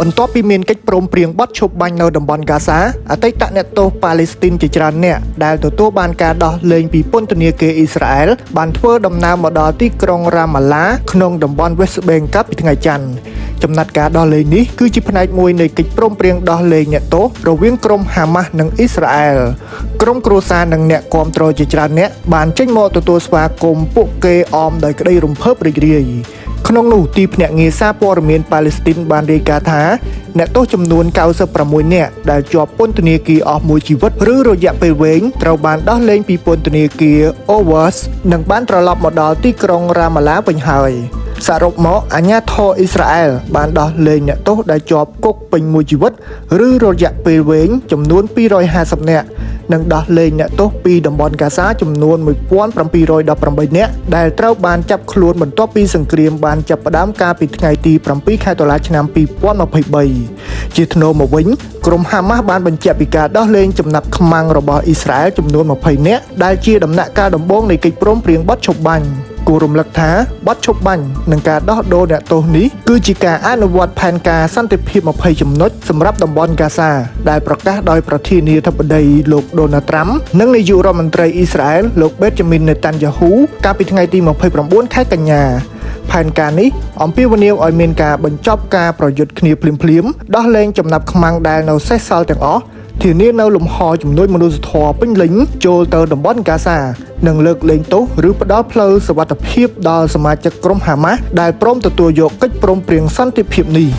បន្ទាប់ពីមានកិច្ចព្រមព្រៀងបទឈប់បាញ់នៅតំបន់ហ្គាហ្សាអតីតអ្នកទោសប៉ាឡេស្ទីនជាច្រើនអ្នកដែលទទួលបានការដោះលែងពីពន្ធនាគារអ៊ីស្រាអែលបានធ្វើដំណើរមកដល់ទីក្រុងរ៉ាម៉ាឡាក្នុងតំបន់ West Bank កាលពីថ្ងៃច័ន្ទចំណាត់ការដោះលែងនេះគឺជាផ្នែកមួយនៃកិច្ចព្រមព្រៀងដោះលែងអ្នកទោសរវាងក្រុមហាម៉ាស់និងអ៊ីស្រាអែលក្រុមគ្រួសារនិងអ្នកគាំទ្រជាច្រើនអ្នកបានចេញមកទទួលស្វាគមន៍ពួកគេអមដោយក្តីរំភើបរីករាយក្នុងនោះទីភ្នាក់ងារសារព័ត៌មានប៉ាឡេស្ទីនបានរាយការណ៍ថាអ្នកទោសចំនួន96នាក់ដែលជាប់ពន្ធនាគារអស់មួយជីវិតឬរយៈពេលវែងត្រូវបានដោះលែងពីពន្ធនាគារ Overs និងបានត្រឡប់មកដល់ទីក្រុងរ៉ាម៉ាឡាវិញហើយសរុបមកអាជ្ញាធរអ៊ីស្រាអែលបានដោះលែងអ្នកទោសដែលជាប់គុកពេញមួយជីវិតឬរយៈពេលវែងចំនួន250នាក់និងដោះលែងអ្នកទោសពីតំបន់ហ្គាហ្សាចំនួន1718នាក់ដែលត្រូវបានចាប់ខ្លួនបន្ទាប់ពីសង្គ្រាមបានចាប់ផ្ដើមកាលពីថ្ងៃទី7ខែតុលាឆ្នាំ2023ជាថ្នូរមកវិញក្រុមហាម៉ាស់បានបញ្ជាក់ពីការដោះលែងចំណាប់ខ្មាំងរបស់អ៊ីស្រាអែលចំនួន20នាក់ដែលជាដំណាក់កាលដំបូងនៃកិច្ចព្រមព្រៀងបទឈប់បាញ់គួររំលឹកថាបទឈប់បាញ់និងការដោះដូរអ្នកទោសនេះគឺជាការអនុវត្តផែនការសន្តិភាព20ចំណុចសម្រាប់តំបន់ហ្គាហ្សាដែលប្រកាសដោយប្រធានាធិបតីលោកដូណាល់ត្រាំនិងនាយករដ្ឋមន្ត្រីអ៊ីស្រាអែលលោកបេតជាមីននេតាន់យ៉ាហ៊ូកាលពីថ្ងៃទី29ខែកញ្ញាផែនការនេះអំពាវនាវឲ្យមានការបញ្ចប់ការប្រយុទ្ធគ្នាភ្លាមៗដោះលែងចំណាប់ខ្មាំងដែលនៅសេសសល់ទាំងអស់ធានានៅលំហជំនួយមនុស្សធម៌ពេញលេញចូលទៅតំបន់ហ្គាហ្សានិងលើកលែងទោសឬផ្ដល់ផ្លូវសុវត្ថិភាពដល់សមាជិកក្រុមហាម៉ាស់ដែលព្រមទទួលយកកិច្ចព្រមព្រៀងសន្តិភាពនេះ